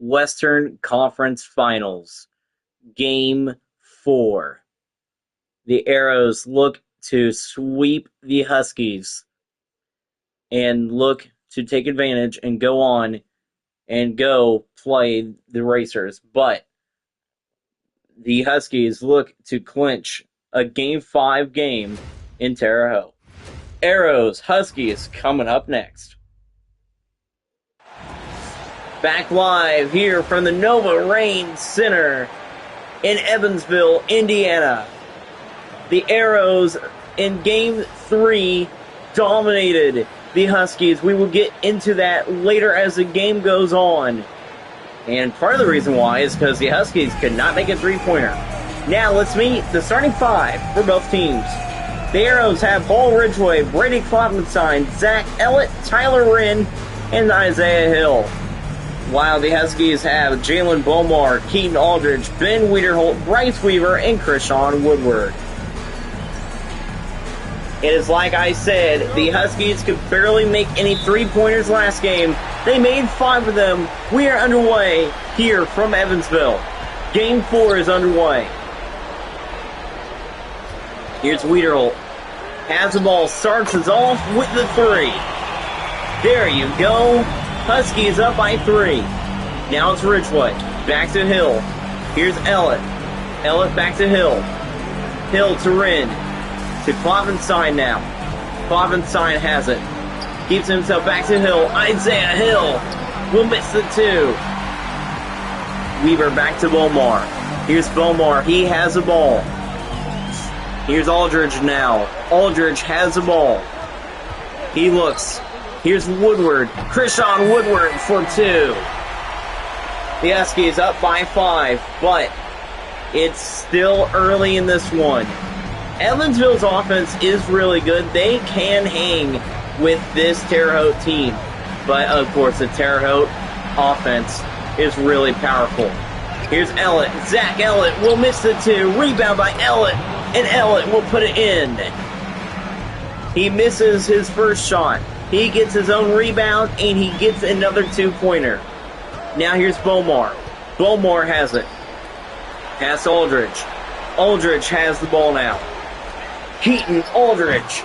Western Conference Finals, Game 4. The Arrows look to sweep the Huskies and look to take advantage and go on and go play the Racers. But the Huskies look to clinch a Game 5 game in Terre Haute. Arrows, Huskies coming up next. Back live here from the Nova Reign Center in Evansville, Indiana. The Arrows in Game 3 dominated the Huskies. We will get into that later as the game goes on. And part of the reason why is because the Huskies could not make a three-pointer. Now let's meet the starting five for both teams. The Arrows have Paul Ridgway, Brady Kloppenstein, Zach Ellett, Tyler Wren, and Isaiah Hill. While the Huskies have Jalen Bomar, Keaton Aldridge, Ben Wiederholt, Bryce Weaver, and Krishawn Woodward. It is like I said, the Huskies could barely make any three-pointers last game. They made 5 of them. We are underway here from Evansville. Game 4 is underway. Here's Wiederholt. Has the ball, starts us off with the 3. There you go. Huskies up by 3. Now it's Ridgway. Back to Hill. Here's Ellett. Ellett back to Hill. Hill to Wren. To Kloppenstein now. Kloppenstein has it. Keeps himself back to Hill. Isaiah Hill will miss the 2. Weaver back to Bomar. Here's Bomar. He has the ball. Here's Aldridge now. Aldridge has the ball. He looks. Here's Woodward. Krishawn Woodward for 2. The Huskies up by 5, but it's still early in this one. Evansville's offense is really good. They can hang with this Terre Haute team. But, of course, the Terre Haute offense is really powerful. Here's Ellett. Zach Ellett will miss the 2. Rebound by Ellett. And Ellett will put it in. He misses his first shot. He gets his own rebound, and he gets another 2-pointer. Now here's Bomar. Bomar has it. Pass Aldridge. Aldridge has the ball now. Keaton Aldridge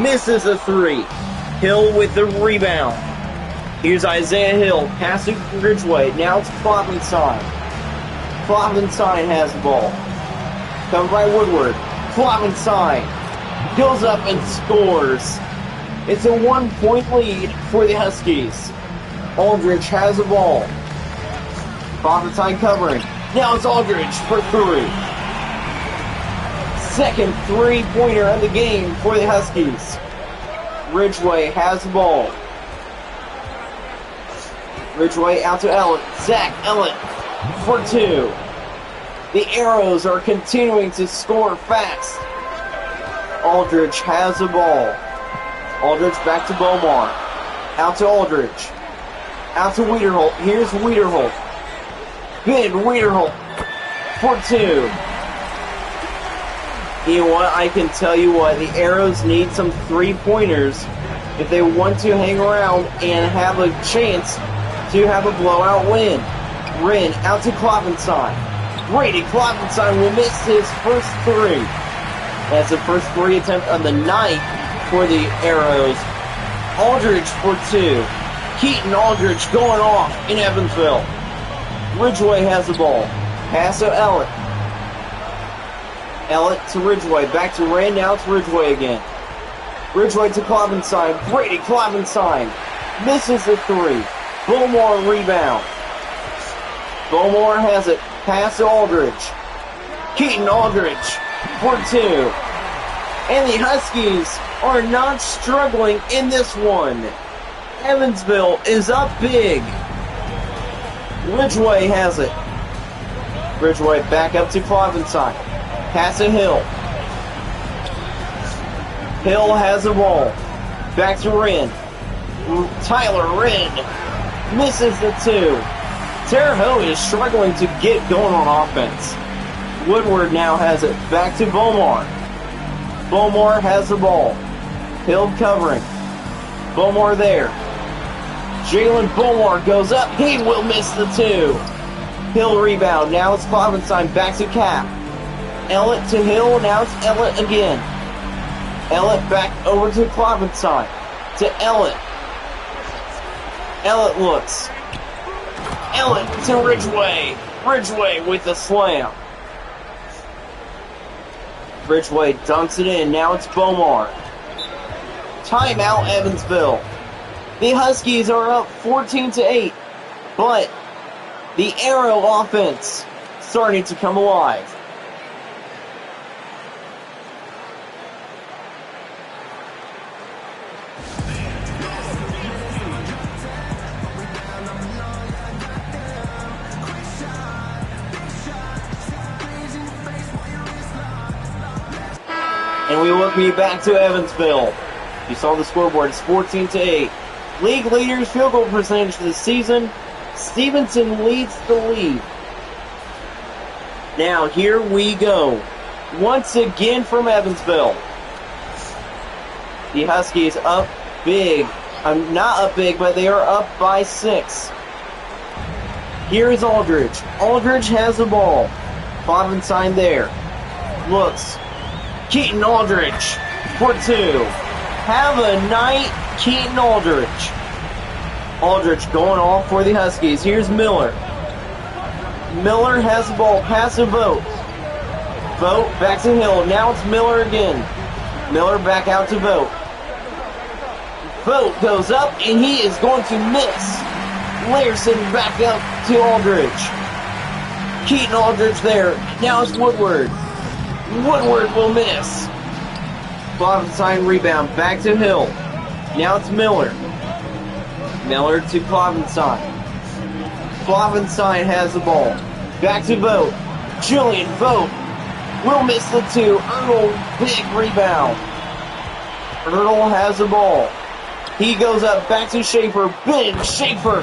misses the 3. Hill with the rebound. Here's Isaiah Hill. Passing Ridgway. Now it's Kloppenstein. Kloppenstein has the ball. Comes by Woodward. Kloppenstein goes up and scores. It's a 1-point lead for the Huskies. Aldridge has the ball. Kloppenstein covering. Now it's Aldridge for 3. Second 3-pointer of the game for the Huskies. Ridgway has the ball. Ridgway out to Ellett. Zach Ellett for 2. The Arrows are continuing to score fast. Aldridge has the ball. Aldridge back to Bomar. Out to Aldridge. Out to Wiederholt. Here's Wiederholt. Ben Wiederholt for 2. You know what? I can tell you what. The Arrows need some 3-pointers if they want to hang around and have a chance to have a blowout win. Wren out to Kloppenstein. Brady Kloppenstein will miss his first 3. That's the first 3 attempt of the night for the Arrows. Aldridge for 2. Keaton Aldridge going off in Evansville. Ridgway has the ball. Pass to Ellett. Ellett to Ridgway. Back to Wren. Now to Ridgway again. Ridgway to Kloppenstein. Brady Kloppenstein misses the 3. Bomar rebound. Bomar has it. Pass to Aldridge. Keaton Aldridge for 2. And the Huskies are not struggling in this one. Evansville is up big. Ridgway has it. Ridgway back up to Kloppenstein. Pass to Hill. Hill has the ball. Back to Wren. Tyler Wren misses the 2. Terre Haute is struggling to get going on offense. Woodward now has it. Back to Bomar. Bomar has the ball. Hill covering. Bomar there. Jalen Beaumont goes up. He will miss the 2. Hill rebound. Now it's Clovenstein back to Cap. Ellett to Hill. Now it's Ellett again. Ellett back over to Clovenstein. To Ellett. Ellett looks. Ellett to Ridgeway. Ridgeway with the slam. Ridgeway dunks it in. Now it's Beaumont. Timeout, Evansville. The Huskies are up 14-8, but the Arrow offense starting to come alive. And we welcome you back to Evansville. You saw the scoreboard, it's 14-8. League leaders field goal percentage this season. Stevenson leads the league. Now here we go. Once again from Evansville. The Huskies up big. Not up big, but they are up by 6. Here is Aldridge. Aldridge has the ball. Clovenstein there. Looks. Keaton Aldridge for 2. Have a night, Keaton Aldridge. Aldridge going off for the Huskies. Here's Miller. Miller has the ball. Pass to Vogt. Vogt back to Hill. Now it's Miller again. Miller back out to Vogt. Vogt goes up and he is going to miss. Larson back up to Aldridge. Keaton Aldridge there. Now it's Woodward. Woodward will miss. Clovenstein rebound. Back to Hill. Now it's Miller. Miller to Clovenstein. Clovenstein has the ball. Back to Vogt. Julian Vogt will miss the 2. Ertl, big rebound. Ertl has the ball. He goes up back to Schaefer. Big Schaefer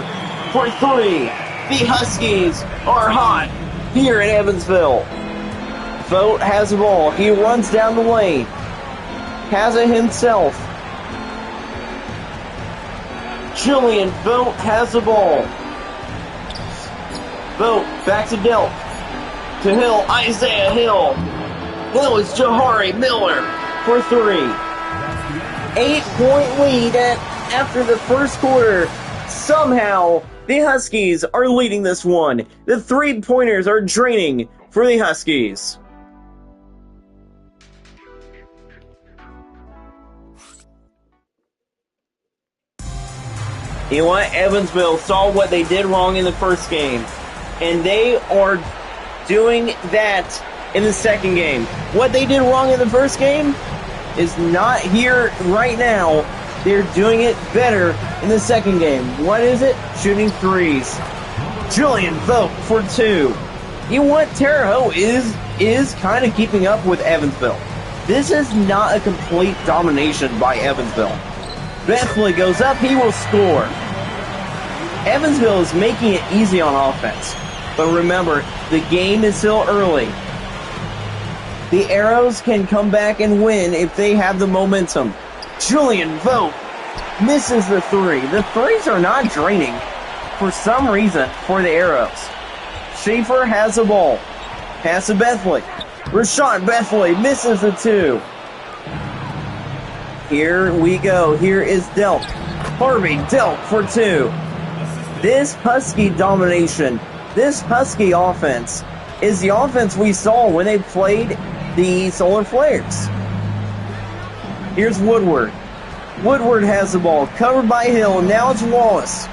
for 3. The Huskies are hot here in Evansville. Vogt has the ball. He runs down the lane. Has it himself. Julian Vogt has the ball. Vogt back to Delk. To Hill. Isaiah Hill. Hill is Jahari Miller for 3. 8-point lead after the first quarter. Somehow, the Huskies are leading this one. The 3-pointers are draining for the Huskies. You know what? Evansville saw what they did wrong in the first game, and they are doing that in the second game. What they did wrong in the first game is not here right now. They're doing it better in the second game. What is it? Shooting threes. Julian Vogt for 2. You know what? Terre Haute is kind of keeping up with Evansville. This is not a complete domination by Evansville. Bethley goes up, he will score. Evansville is making it easy on offense. But remember, the game is still early. The Arrows can come back and win if they have the momentum. Julian Vogt misses the 3. The threes are not draining for some reason for the Arrows. Schaefer has the ball. Pass to Bethley. Rashawn Bethley misses the 2. Here we go. Here is Delk. Harvey Delk for 2. This Husky domination, this Husky offense, is the offense we saw when they played the Solar Flares. Here's Woodward. Woodward has the ball. Covered by Hill. Now it's Wallace.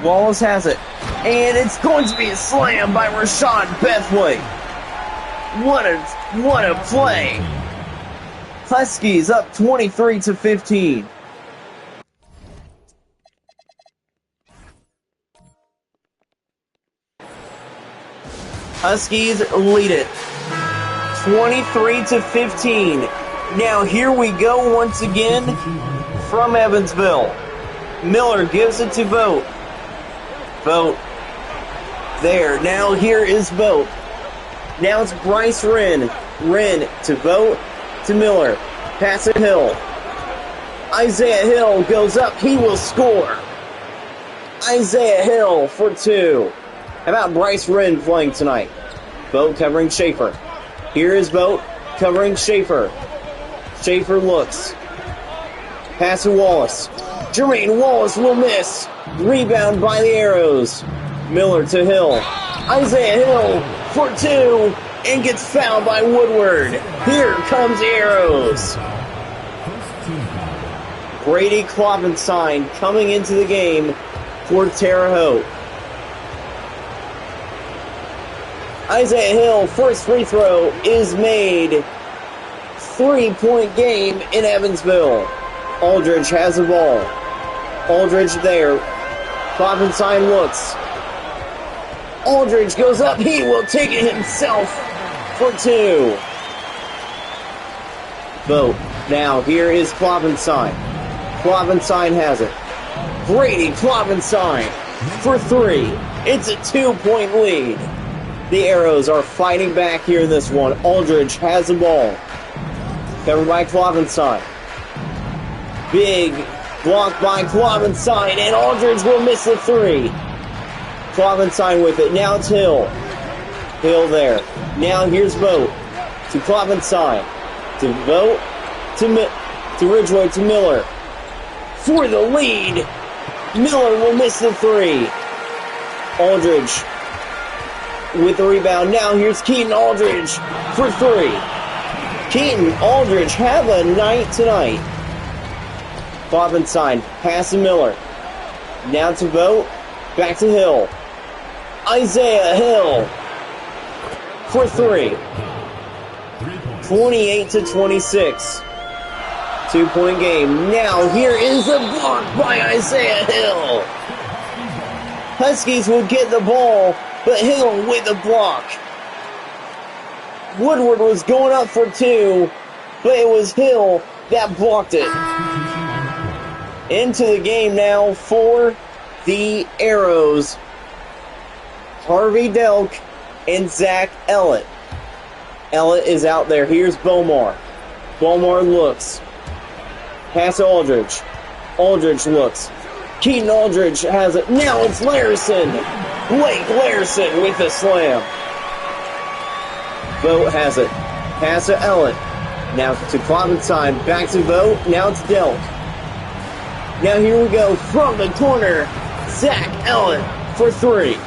Wallace has it. And it's going to be a slam by Rashawn Bethley. What a play. Huskies up 23-15. Huskies lead it 23-15. Now here we go once again from Evansville. Miller gives it to Vogt. Vogt there. Now here is Vogt. Now it's Bryce Wren. Wren to Vogt to Miller. Pass to Hill. Isaiah Hill goes up. He will score. Isaiah Hill for 2. How about Bryce Wren playing tonight? Boat covering Schaefer. Here is Boat covering Schaefer. Schaefer looks. Pass to Wallace. Jermaine Wallace will miss. Rebound by the Arrows. Miller to Hill. Isaiah Hill for 2 and gets fouled by Woodward. Here comes the Arrows. Brady Kloppenstein coming into the game for Terre Haute. Isaiah Hill, first free throw is made. 3-point game in Evansville. Aldridge has the ball. Aldridge there. Kloppenstein looks. Aldridge goes up. He will take it himself for 2. Vote. Now here is Kloppenstein. Kloppenstein has it. Brady Kloppenstein for 3. It's a 2-point lead. The Arrows are fighting back here in this one. Aldridge has the ball. Covered by Kloppenstein. Big block by Kloppenstein, and Aldridge will miss the 3. Kloppenstein with it. Now it's Hill. Hill there. Now here's Vogt to Kloppenstein. To Vogt to Ridgeway to Miller. For the lead. Miller will miss the 3. Aldridge with the rebound. Now here's Keaton Aldridge for 3. Keaton Aldridge have a night tonight. Kloppenstein, pass to Miller. Now to Vogt, back to Hill. Isaiah Hill for 3. 28-26. 2-point game. Now here is a block by Isaiah Hill. Huskies would get the ball, but Hill with the block. Woodward was going up for 2, but it was Hill that blocked it. Into the game now for the Arrows. Harvey Delk and Zach Ellett. Ellett is out there. Here's Bomar. Bomar looks. Pass to Aldridge. Aldridge looks. Keaton Aldridge has it. Now it's Larison. Blake Larison with the slam. Vogt has it. Pass to Ellett. Now to Kloppenstein. Back to Vogt. Now it's Delk. Now here we go from the corner. Zach Ellett for 3.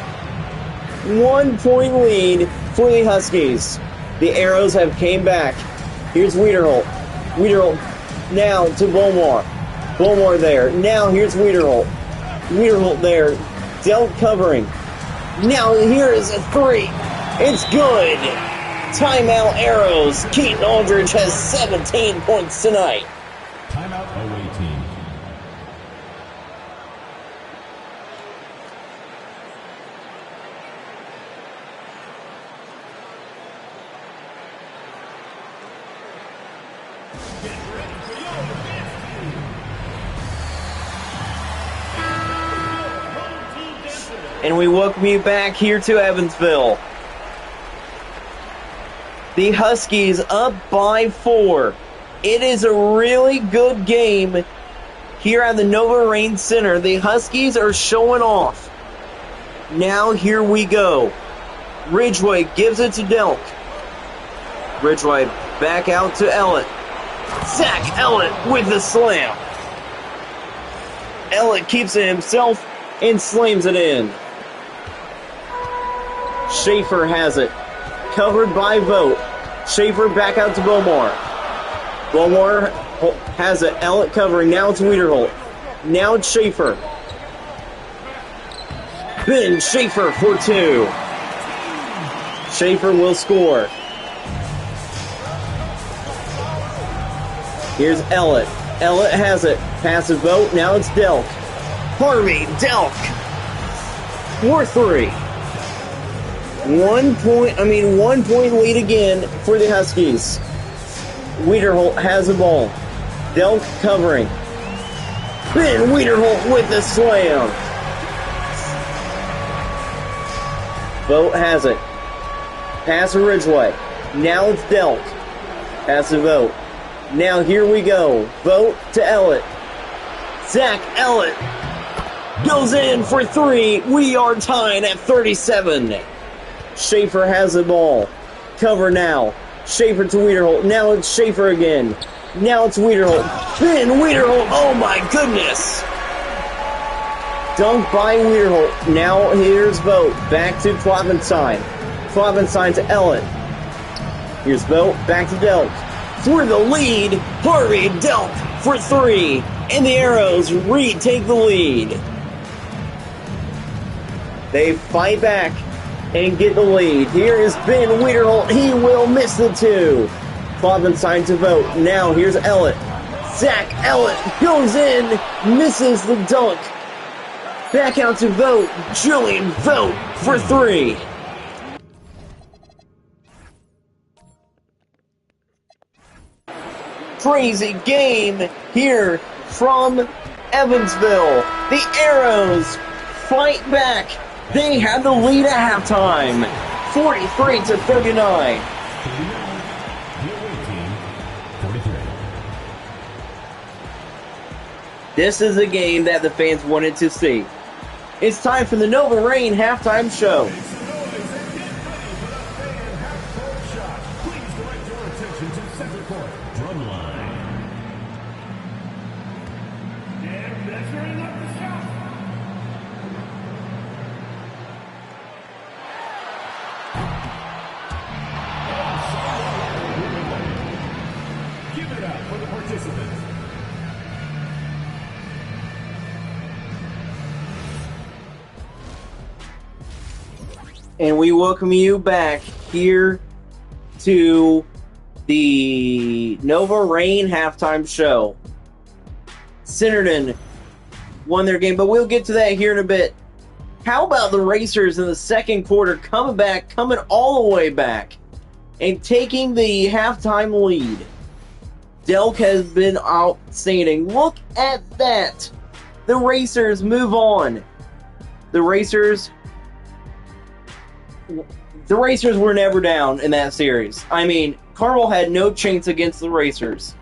1-point lead for the Huskies. The Arrows have came back. Here's Wiederholt. Wiederholt now to Bomar. Bomar there. Now here's Wiederholt. Wiederholt there. Delk covering. Now here is a 3. It's good. Timeout Arrows. Keaton Aldridge has 17 points tonight. Timeout away team. And we welcome you back here to Evansville. The Huskies up by 4. It is a really good game here at the Nova Rain Center. The Huskies are showing off. Now here we go. Ridgeway gives it to Delk. Ridgeway back out to Ellett. Zach Ellett with the slam. Ellett keeps it himself and slams it in. Schaefer has it. Covered by Vogt. Schaefer back out to Bomar. Bomar has it. Ellett covering. Now it's Wiederholt. Now it's Schaefer. Ben Schaefer for 2. Schaefer will score. Here's Ellett. Ellett has it. Pass to Vogt. Now it's Delk. Harvey Delk for 3. 1 point lead again for the Huskies. Wiederholt has the ball. Delk covering. Ben Wiederholt with the slam. Vogt has it. Pass to Ridgeway. Now it's Delk. Pass to Vogt. Now here we go. Vogt to Ellett. Zach Ellett goes in for three. We are tied at 37. Schaefer has the ball. Cover now. Schaefer to Wiederholt. Now it's Schaefer again. Now it's Wiederholt. Then Wiederholt. Oh my goodness. Dunk by Wiederholt. Now here's Vogt. Back to Kloppenstein. Kloppenstein to Ellen. Here's Vogt. Back to Delk. For the lead. Harvey Delk for three. And the Arrows retake the lead. They fight back and get the lead. Here is Ben Wiederholt. He will miss the two. Kloppenstein to Vogt. Now here's Ellett. Zach Ellett goes in. Misses the dunk. Back out to Vogt. Julian Vogt for three. Crazy game here from Evansville. The Arrows fight back. They had the lead at halftime. 43-39. This is a game that the fans wanted to see. It's time for the Nova Rain halftime show. And we welcome you back here to the Nova Rain halftime show. Centerton won their game, but we'll get to that here in a bit. How about the Racers in the second quarter coming all the way back and taking the halftime lead? Delk has been outstanding. Look at that. The Racers move on. The Racers were never down in that series. I mean, Carmel had no chance against the Racers.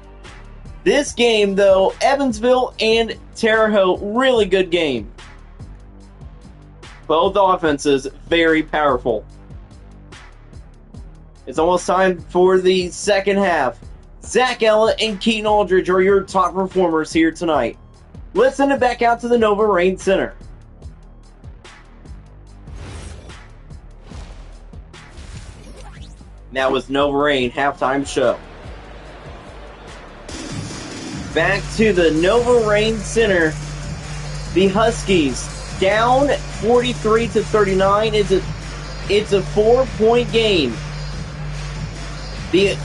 This game, though, Evansville and Terre Haute, really good game. Both offenses very powerful. It's almost time for the second half. Zach Ellett and Keaton Aldridge are your top performers here tonight. Let's send it back out to the Nova Rain Center. That was Nova Rain halftime show. Back to the Nova Rain Center. The Huskies down 43-39. It's a 4-point game. The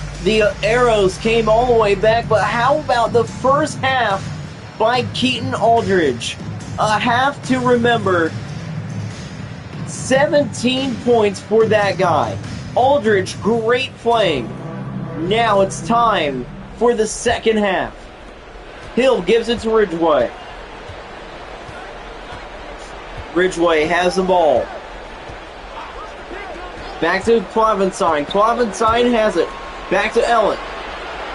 Arrows came all the way back, but how about the first half by Keaton Aldridge? A half to remember. 17 points for that guy. Aldridge, great playing. Now it's time for the second half. Hill gives it to Ridgway. Ridgway has the ball. Back to Kloppenstein. Kloppenstein has it. Back to Ellett.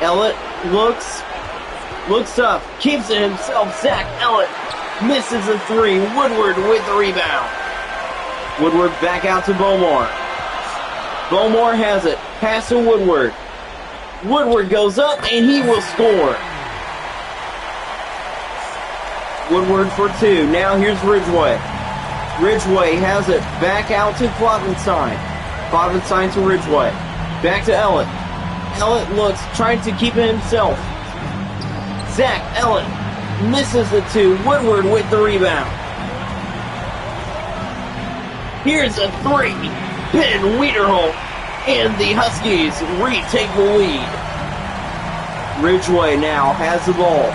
Ellett looks tough. Keeps it himself. Zach Ellett misses the three. Woodward with the rebound. Woodward back out to Beaumont. Beaumont has it. Pass to Woodward. Woodward goes up and he will score. Woodward for two. Now here's Ridgway. Ridgway has it. Back out to Kloppenstein. Kloppenstein to Ridgway. Back to Ellett. Ellett looks, trying to keep it himself. Zach Ellett misses the two. Woodward with the rebound. Here's a three. Ben Wiederholt and the Huskies retake the lead. Ridgway now has the ball.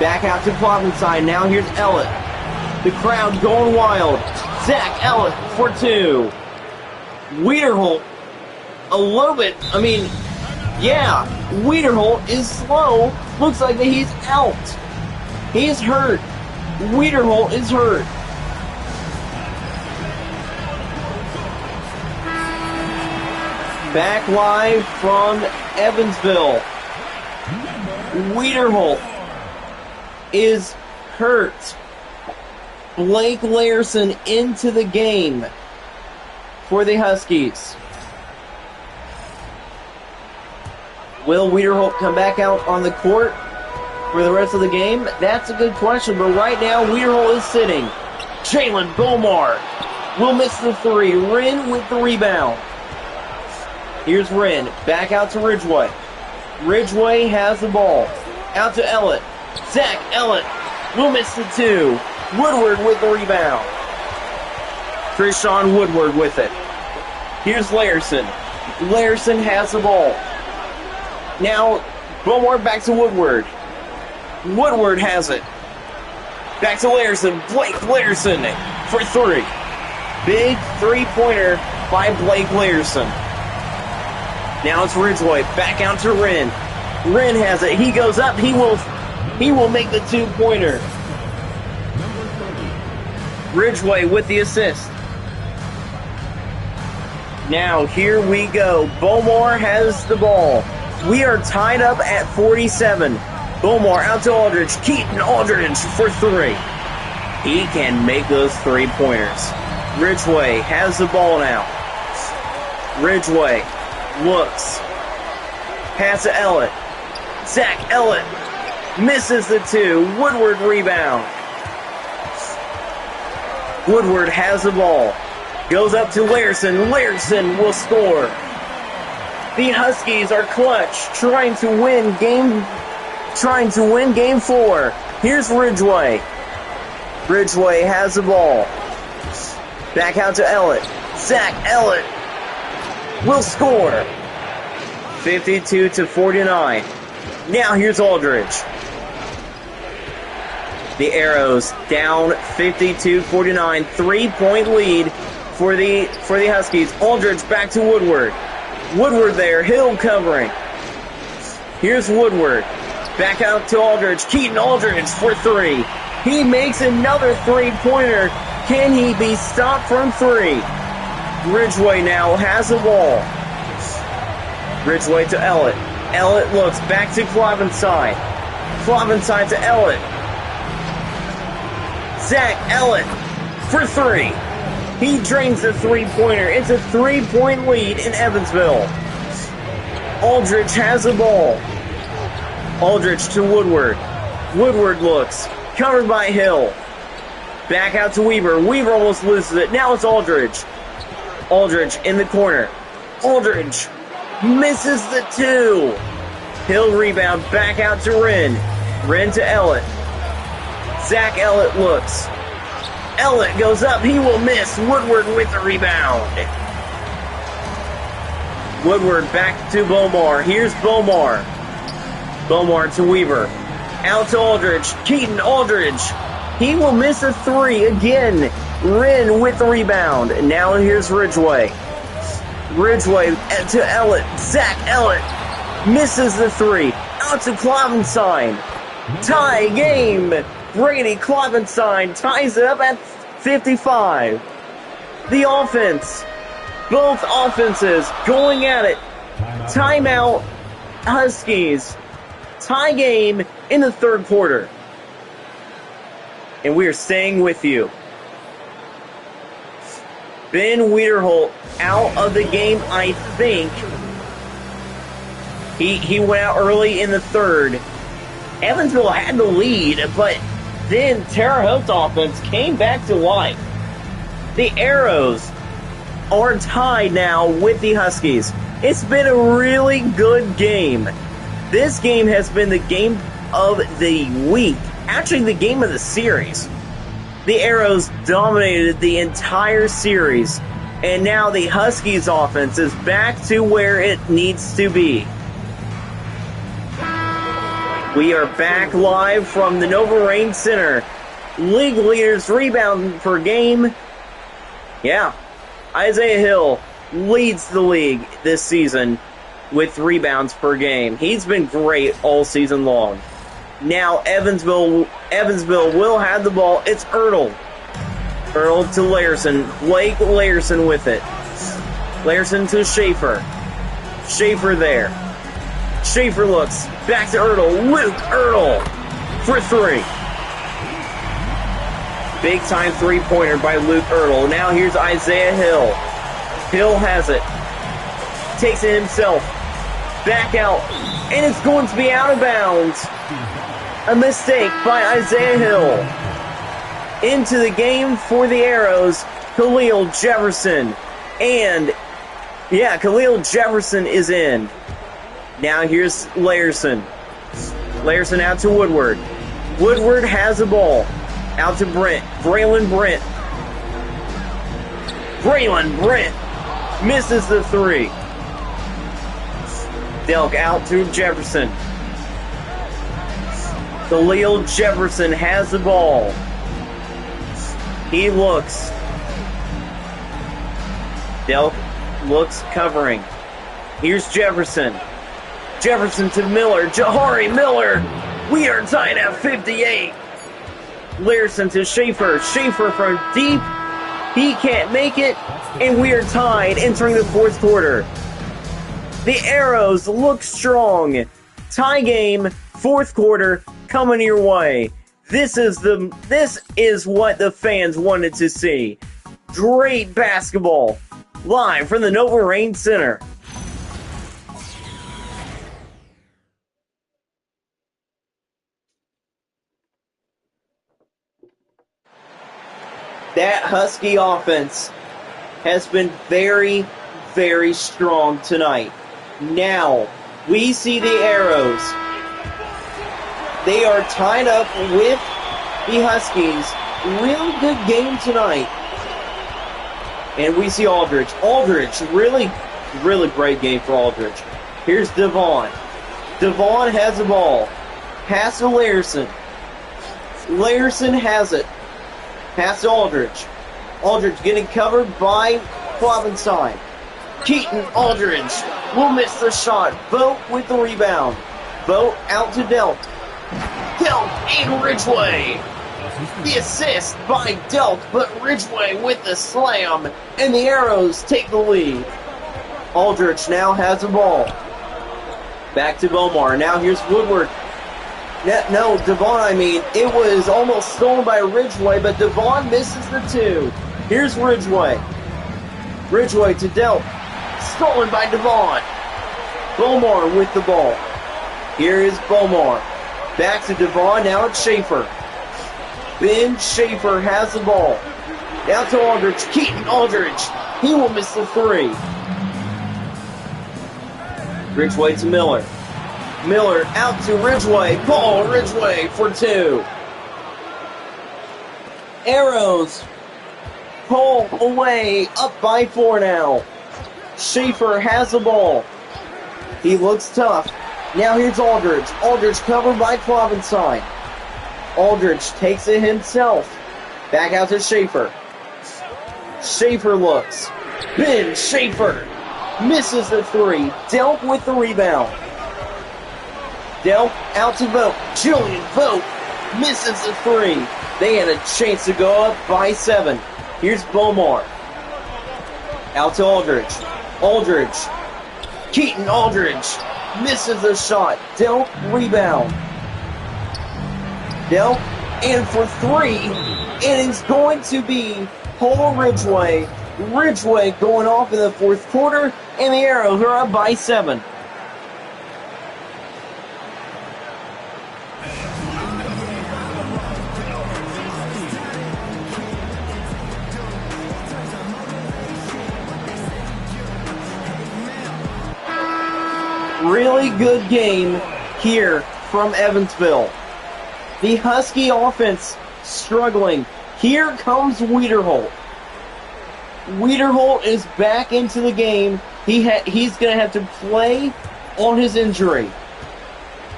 Back out to Kloppenstein. Now here's Ellett. The crowd going wild. Zach Ellett for two. Wiederholt, a little bit, Wiederholt is slow. Looks like that he's out. He's hurt. Wiederholt is hurt. Back live from Evansville. Wiederholt is hurt. Blake Larson into the game for the Huskies. Will Wiederholt come back out on the court for the rest of the game? That's a good question, but right now Wiederholt is sitting. Jalen Bomar will miss the three. Wren with the rebound. Here's Wren. Back out to Ridgway. Ridgway has the ball. Out to Ellett. Zach Ellett will miss the two. Woodward with the rebound. Krishawn Woodward with it. Here's Larson. Larson has the ball. Now, Bomar back to Woodward. Woodward has it. Back to Larson. Blake Larson for three. Big three-pointer by Blake Larson. Now it's Ridgway. Back out to Wren. Wren has it. He goes up. He will make the two-pointer. Ridgway with the assist. Now here we go. Bomar has the ball. We are tied up at 47. Bomar out to Aldridge. Keaton Aldridge for three. He can make those three-pointers. Ridgway has the ball now. Ridgway looks. Pass to Ellett. Zach Ellett misses the two. Woodward rebound. Woodward has the ball. Goes up to Larson. Larson will score. The Huskies are clutch, trying to win game 4. Here's Ridgway. Ridgway has the ball. Back out to Ellett. Zach Ellett will score. 52-49. Now here's Aldridge. The Arrows down 52-49. 3-point lead for the Huskies. Aldridge back to Woodward. Woodward there. Hill covering. Here's Woodward. Back out to Aldridge. Keaton Aldridge for three. He makes another three-pointer. Can he be stopped from three? Ridgway now has the ball. Ridgway to Ellett. Ellett looks back to Clavenside. Clavenside to Ellett. Zach Ellett for three. He drains the three-pointer. It's a three-point lead in Evansville. Aldridge has the ball. Aldridge to Woodward. Woodward looks. Covered by Hill. Back out to Weaver. Weaver almost loses it. Now it's Aldridge. Aldridge in the corner. Aldridge misses the two. Hill rebound. Back out to Wren. Wren to Ellett. Zach Ellett looks. Ellett goes up. He will miss. Woodward with the rebound. Woodward back to Bomar. Here's Bomar. Bomar to Weaver. Out to Aldridge. Keaton Aldridge. He will miss a three again. Wren with the rebound. Now here's Ridgway. Ridgway to Ellett. Zach Ellett misses the three. Out to Clavenside. Tie game. Brady Clavenside ties it up at 55. The offense. Both offenses going at it. Timeout. Huskies. Tie game in the third quarter. And we are staying with you. Ben Wiederholt out of the game, I think. He went out early in the third. Evansville had the lead, but then Terre Haute offense came back to life. The Arrows are tied now with the Huskies. It's been a really good game. This game has been the game of the week. Actually, the game of the series. The Arrows dominated the entire series, and now the Huskies offense is back to where it needs to be. We are back live from the Nova Rain Center. League leaders rebound per game. Yeah, Isaiah Hill leads the league this season with rebounds per game. He's been great all season long. Now Evansville will have the ball. It's Ertl. Ertl to Larson. Blake Larson with it. Larson to Schaefer. Schaefer there. Schaefer looks. Back to Ertl. Luke Ertl for three. Big time three-pointer by Luke Ertl. Now here's Isaiah Hill. Hill has it. Takes it himself. Back out. And it's going to be out of bounds. A mistake by Isaiah Hill. Into the game for the Arrows, Khalil Jefferson. And, yeah, Khalil Jefferson is in. Now here's Layerson. Layerson out to Woodward. Woodward has the ball. Out to Brent. Braylon Brent. Braylon Brent misses the three. Delk out to Jefferson. Khalil Jefferson has the ball. He looks. Delk looks covering. Here's Jefferson. Jefferson to Miller. Jahari Miller. We are tied at 58. Learson to Schaefer. Schaefer from deep. He can't make it. And we are tied entering the fourth quarter. The Arrows look strong. Tie game, fourth quarter, coming your way. This is what the fans wanted to see. Great basketball. Live from the Nova Rain Center. That Husky offense has been very, very strong tonight. Now, we see the Arrows. They are tied up with the Huskies. Really good game tonight. And we see Aldridge. Aldridge, really, really great game for Aldridge. Here's Devon. Devon has the ball. Pass to Layerson. Layerson has it. Pass to Aldridge. Aldridge getting covered by Clovenstein. Keaton Aldridge will miss the shot. Vogt with the rebound. Vogt out to Delk. Delk and Ridgeway. The assist by Delk, but Ridgeway with the slam. And the Arrows take the lead. Aldridge now has the ball. Back to Bomar. Now here's Woodward. No, Devon, it was almost stolen by Ridgeway, but Devon misses the two. Here's Ridgeway. Ridgeway to Delk. Stolen by Devon. Bomar with the ball. Here is Bomar. Back to Devon, now it's Schaefer. Ben Schaefer has the ball. Now to Aldridge. Keaton Aldridge. He will miss the three. Ridgeway to Miller. Miller out to Ridgeway. Paul Ridgeway for two. Arrows pull away, up by four now. Schaefer has the ball. He looks tough. Now here's Aldridge. Aldridge covered by Clovenstein. Aldridge takes it himself. Back out to Schaefer. Schaefer looks. Ben Schaefer misses the three. Delk with the rebound. Delk out to Vogt. Julian Vogt misses the three. They had a chance to go up by 7. Here's Bomar. Out to Aldridge. Aldridge. Keaton Aldridge misses the shot. Delk rebound. Delk in for 3. And it's going to be Paul Ridgeway. Ridgeway going off in the fourth quarter. And the Arrows are up by 7. Really good game here from Evansville. The Husky offense struggling. Here comes Wiederholt. Wiederholt is back into the game. He's going to have to play on his injury.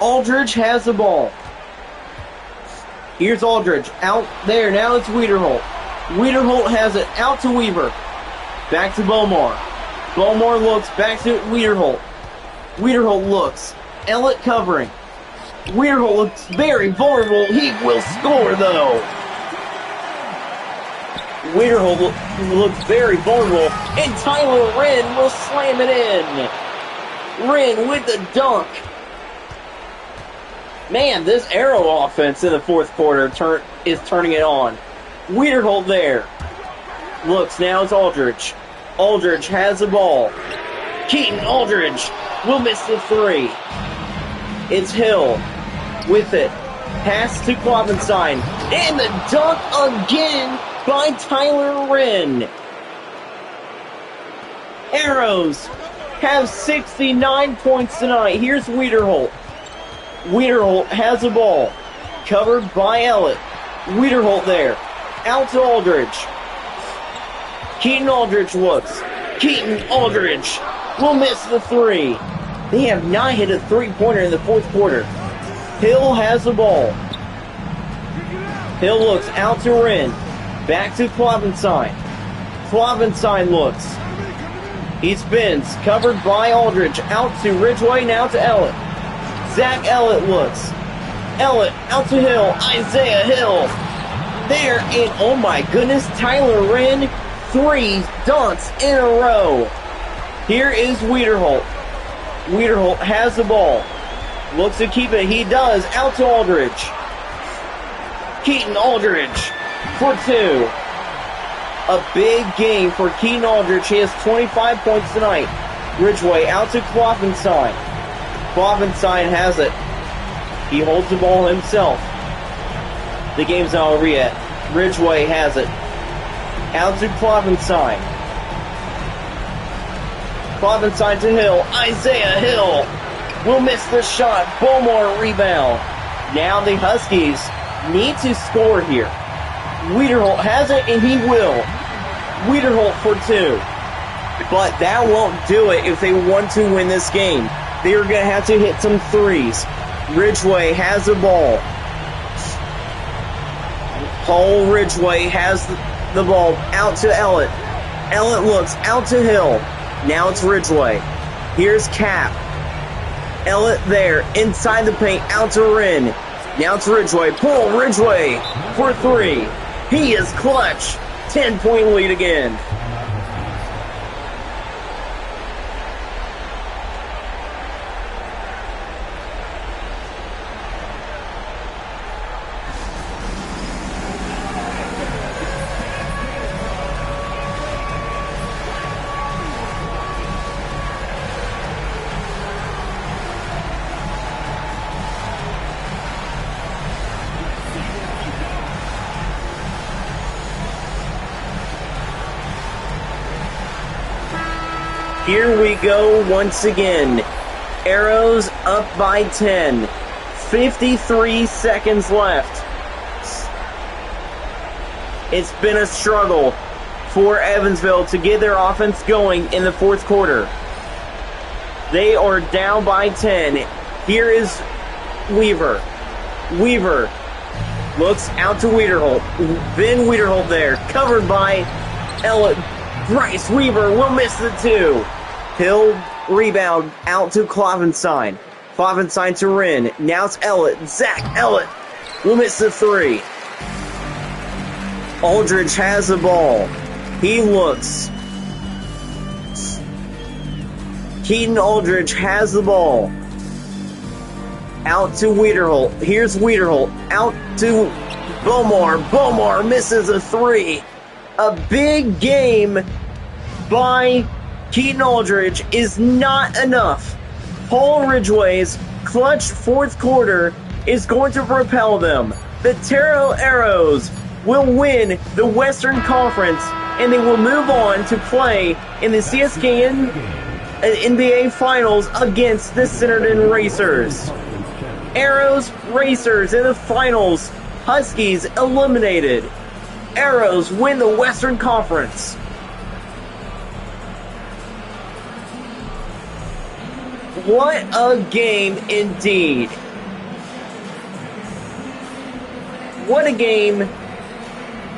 Aldridge has the ball. Here's Aldridge out there. Now it's Wiederholt. Wiederholt has it out to Weaver. Back to Bomar. Bomar looks back to Wiederholt. Wiederholt looks. Ellett covering. Wiederholt looks very vulnerable. He will score, though. Wiederholt looks very vulnerable. And Tyler Wren will slam it in. Wren with the dunk. Man, this Arrow offense in the fourth quarter is turning it on. Wiederholt there. Looks, now it's Aldridge. Aldridge has the ball. Keaton Aldridge will miss the three. It's Hill with it. Pass to Kloppenstein. And the dunk again by Tyler Wren. Arrows have 69 points tonight. Here's Wiederholt. Wiederholt has the ball. Covered by Ellett. Wiederholt there. Out to Aldridge. Keaton Aldridge looks. Keaton Aldridge will miss the three. They have not hit a three-pointer in the fourth quarter. Hill has the ball. Hill looks out to Wren. Back to Kloppenstein. Kloppenstein looks. He spins. Covered by Aldridge. Out to Ridgway. Now to Ellett. Zach Ellett looks. Ellett out to Hill. Isaiah Hill. There, and oh my goodness, Tyler Wren. 3 dunks in a row. Here is Wiederholt. Wiederholt has the ball. Looks to keep it. He does. Out to Aldridge. Keaton Aldridge for 2. A big game for Keaton Aldridge. He has 25 points tonight. Ridgway out to Kloppenstein. Kloppenstein has it. He holds the ball himself. The game's not over yet. Ridgway has it. Out to Kloppenstein. Kloppenstein to Hill. Isaiah Hill will miss the shot. Bowmore rebound. Now the Huskies need to score here. Wiederholt has it, and he will. Wiederholt for 2. But that won't do it if they want to win this game. They are going to have to hit some threes. Ridgway has the ball. Paul Ridgway has the ball out to Ellett. Ellett looks out to Hill. Now it's Ridgway. Here's Cap. Ellett there, inside the paint, out to Wren. Now it's Ridgway. Pull Ridgway for 3. He is clutch. 10-point lead again. Here we go once again. Arrows up by 10. 53 seconds left. It's been a struggle for Evansville to get their offense going in the fourth quarter. They are down by 10. Here is Weaver. Weaver looks out to Wiederholt. Ben Wiederholt there, covered by Ellett. Bryce Weaver will miss the 2. Hill rebound out to Kloppenstein. Kloppenstein to Wren. Now it's Ellett. Zach Ellett will miss the 3. Aldridge has the ball. He looks. Keaton Aldridge has the ball. Out to Wiederholt. Here's Wiederholt. Out to Bowmore. Bowmore misses a 3. A big game by Keaton Aldridge is not enough. Paul Ridgway's clutch fourth quarter is going to propel them. The Terrell Arrows will win the Western Conference, and they will move on to play in the CSKN NBA Finals against the Centerton Racers. Arrows, Racers in the finals. Huskies eliminated. Arrows win the Western Conference. What a game indeed. What a game.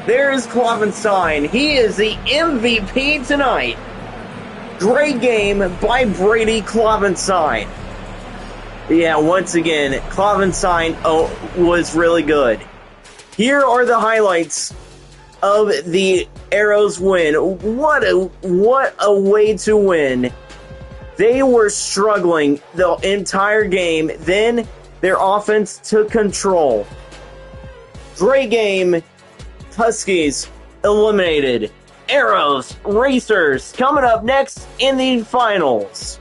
There is Kloppenstein. He is the MVP tonight. Great game by Brady Kloppenstein. Yeah, once again, Kloppenstein was really good. Here are the highlights of the Arrows win. What a way to win. They were struggling the entire game. Then their offense took control. Great game. Huskies eliminated. Arrows, Racers coming up next in the finals.